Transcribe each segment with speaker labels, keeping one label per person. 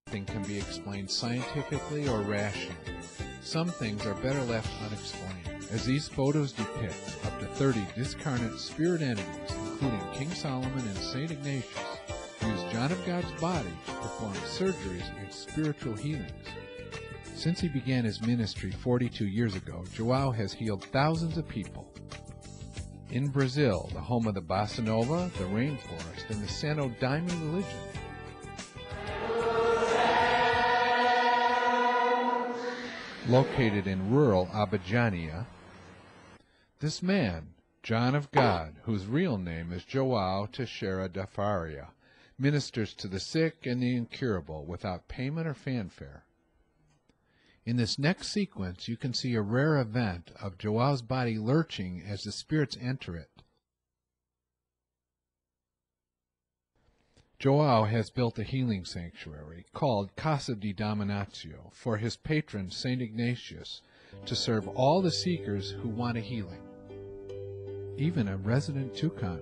Speaker 1: Nothing can be explained scientifically or rationally. Some things are better left unexplained. As these photos depict, up to 30 discarnate spirit entities, including King Solomon and St. Ignatius, used John of God's body to perform surgeries and spiritual healings. Since he began his ministry 42 years ago, Joao has healed thousands of people. In Brazil, the home of the Bossa Nova, the rainforest, and the Santo Daime religion, located in rural Abadiania, this man, John of God, whose real name is Joao Teixeira da Faria, ministers to the sick and the incurable without payment or fanfare. In this next sequence, you can see a rare event of Joao's body lurching as the spirits enter it. Joao has built a healing sanctuary called Casa De Dom Inacio for his patron St. Ignatius to serve all the seekers who want a healing. Even a resident toucan,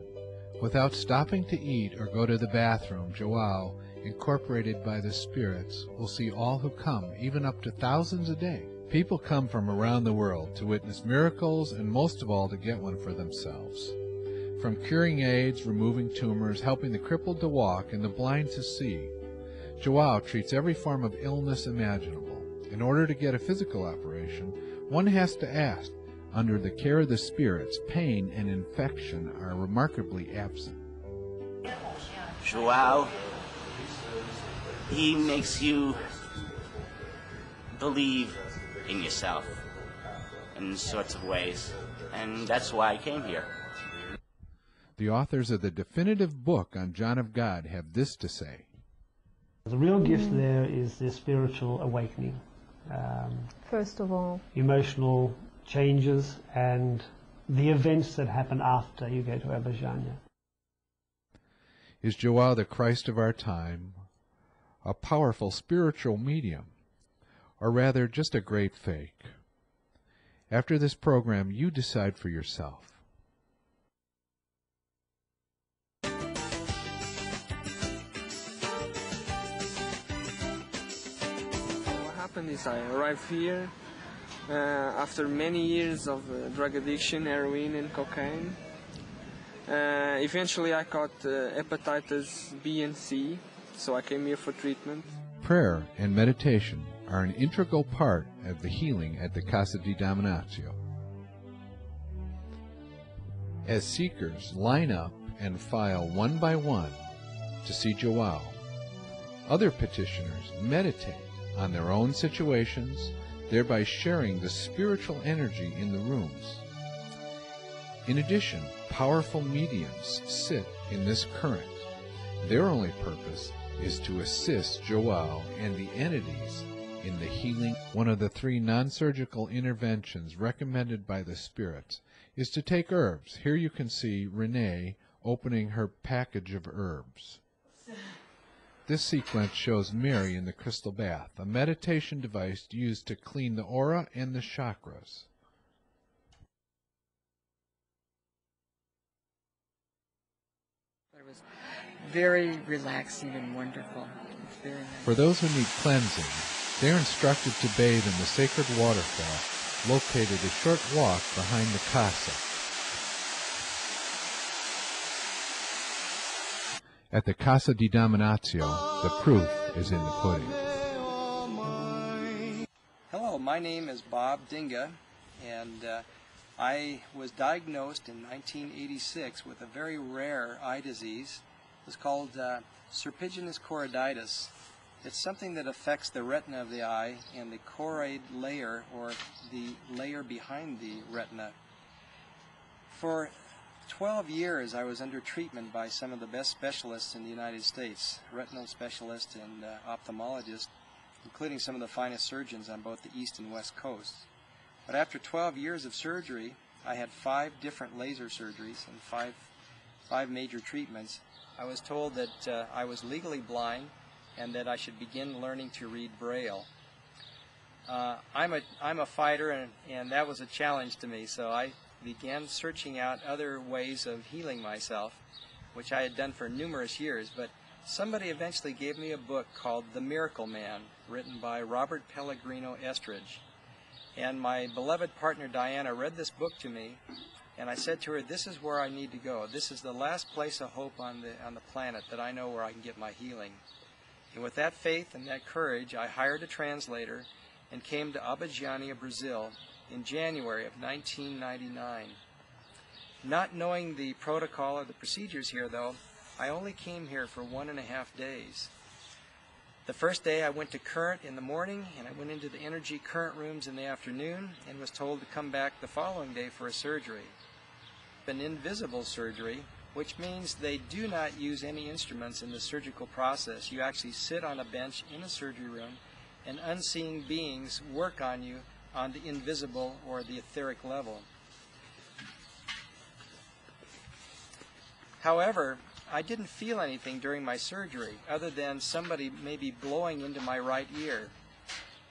Speaker 1: without stopping to eat or go to the bathroom, Joao, incorporated by the spirits, will see all who come, even up to thousands a day. People come from around the world to witness miracles and most of all to get one for themselves. From curing AIDS, removing tumors, helping the crippled to walk, and the blind to see, Joao treats every form of illness imaginable. In order to get a physical operation, one has to ask. Under the care of the spirits, pain and infection are remarkably absent.
Speaker 2: Joao, he makes you believe in yourself in sorts of ways, and that's why I came here.
Speaker 1: The authors of the definitive book on John of God have this to say.
Speaker 3: The real gift there is the spiritual awakening.
Speaker 4: First of all,
Speaker 3: emotional changes and the events that happen after you go to Abadiania.
Speaker 1: Is Joao the Christ of our time, a powerful spiritual medium, or rather just a great fake? After this program, you decide for yourself.
Speaker 5: Is I arrived here after many years of drug addiction, heroin and cocaine. Eventually I caught hepatitis B and C, so I came here for treatment.
Speaker 1: Prayer and meditation are an integral part of the healing at the Casa De Dom Inacio. As seekers line up and file one by one to see Joao, other petitioners meditate on their own situations, thereby sharing the spiritual energy in the rooms. In addition, powerful mediums sit in this current. Their only purpose is to assist Joao and the entities in the healing. One of the 3 non-surgical interventions recommended by the spirits is to take herbs. Here you can see Renee opening her package of herbs. This sequence shows Mary in the crystal bath, a meditation device used to clean the aura and the chakras.
Speaker 6: It was very relaxing and wonderful. Very nice.
Speaker 1: For those who need cleansing, they are instructed to bathe in the sacred waterfall located a short walk behind the casa. At the Casa De Dom Inacio, the proof is in the pudding.
Speaker 7: Hello, my name is Bob Dinga, and I was diagnosed in 1986 with a very rare eye disease. It's called serpiginous choroiditis. It's something that affects the retina of the eye and the choroid layer, or the layer behind the retina. For 12 years I was under treatment by some of the best specialists in the United States, retinal specialists and ophthalmologists, including some of the finest surgeons on both the East and West coasts. But after 12 years of surgery, I had 5 different laser surgeries and five major treatments. I was told that I was legally blind and that I should begin learning to read Braille. I'm a fighter, and that was a challenge to me, so I began searching out other ways of healing myself, which I had done for numerous years, but somebody eventually gave me a book called The Miracle Man, written by Robert Pellegrino Estridge. And my beloved partner Diana read this book to me, and I said to her, this is where I need to go. This is the last place of hope on the planet that I know where I can get my healing. And with that faith and that courage, I hired a translator and came to Abadiania, Brazil in January of 1999. Not knowing the protocol or the procedures here, though, I only came here for 1.5 days. The first day I went to current in the morning, and I went into the energy current rooms in the afternoon and was told to come back the following day for a surgery. An invisible surgery, which means they do not use any instruments in the surgical process. You actually sit on a bench in a surgery room, and unseen beings work on you on the invisible or the etheric level. However, I didn't feel anything during my surgery other than somebody maybe blowing into my right ear.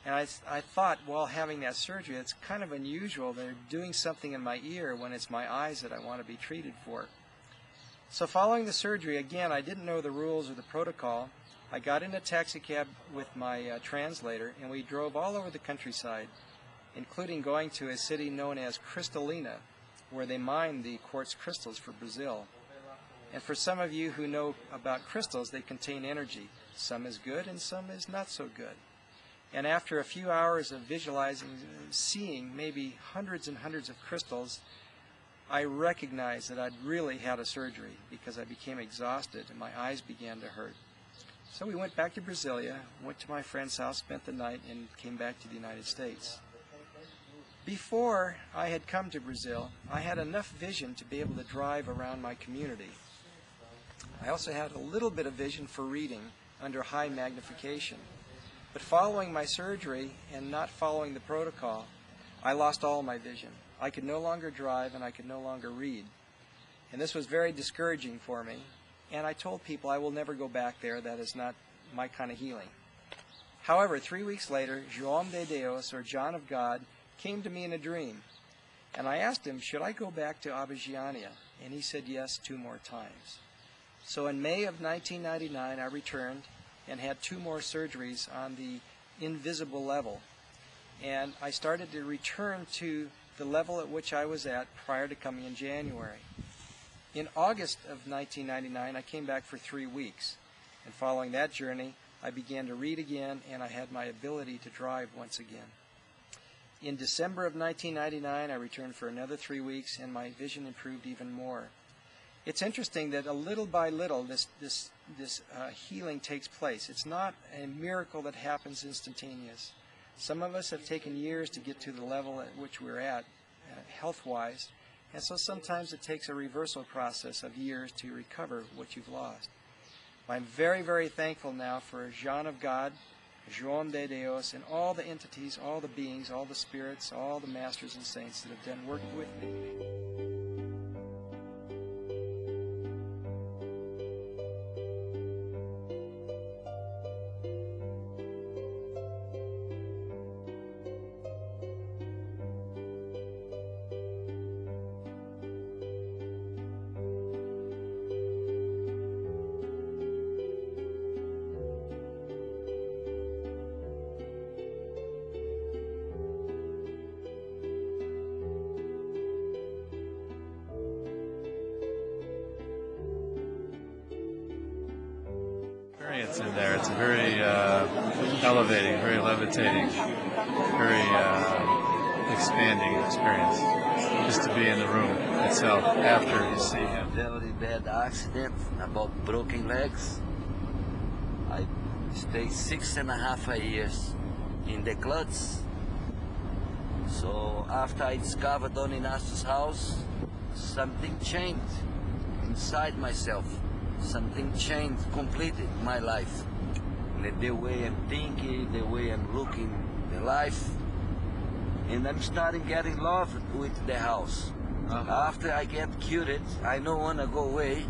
Speaker 7: And I thought, while having that surgery, it's kind of unusual. They're doing something in my ear when it's my eyes that I want to be treated for. So following the surgery, again, I didn't know the rules or the protocol. I got in a taxi cab with my translator, and we drove all over the countryside, including going to a city known as Cristalina, where they mine the quartz crystals for Brazil. And for some of you who know about crystals, they contain energy. Some is good and some is not so good. And after a few hours of visualizing, seeing maybe hundreds and hundreds of crystals, I recognized that I'd really had a surgery because I became exhausted and my eyes began to hurt. So we went back to Brasilia, went to my friend's house, spent the night, and came back to the United States. Before I had come to Brazil, I had enough vision to be able to drive around my community. I also had a little bit of vision for reading under high magnification. But following my surgery and not following the protocol, I lost all my vision. I could no longer drive and I could no longer read. And this was very discouraging for me. And I told people I will never go back there. That is not my kind of healing. However, 3 weeks later, Joao de Deus, or John of God, came to me in a dream. And I asked him, should I go back to Abadiania? And he said yes 2 more times. So in May of 1999, I returned and had 2 more surgeries on the invisible level. And I started to return to the level at which I was at prior to coming in January. In August of 1999, I came back for 3 weeks. And following that journey, I began to read again, and I had my ability to drive once again. In December of 1999, I returned for another 3 weeks, and my vision improved even more. It's interesting that a little by little, this healing takes place. It's not a miracle that happens instantaneous. Some of us have taken years to get to the level at which we're at, health-wise, and so sometimes it takes a reversal process of years to recover what you've lost. I'm very, very thankful now for John of God, Joao de Deus, and all the entities, all the beings, all the spirits, all the masters and saints that have done work with me.
Speaker 8: It's in there. It's a very elevating, very levitating, very expanding experience. Just to be in the room itself after you see him.
Speaker 9: Very bad accident about broken legs. I stayed 6.5 years in the clothes. So after I discovered Dom Inacio's house, something changed inside myself. Something changed completely my life. The way I'm thinking, the way I'm looking at life. And I'm starting getting love with the house. After I get cured, I don't want to go away.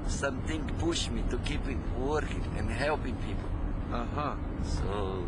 Speaker 9: Something pushed me to keep it working and helping people. So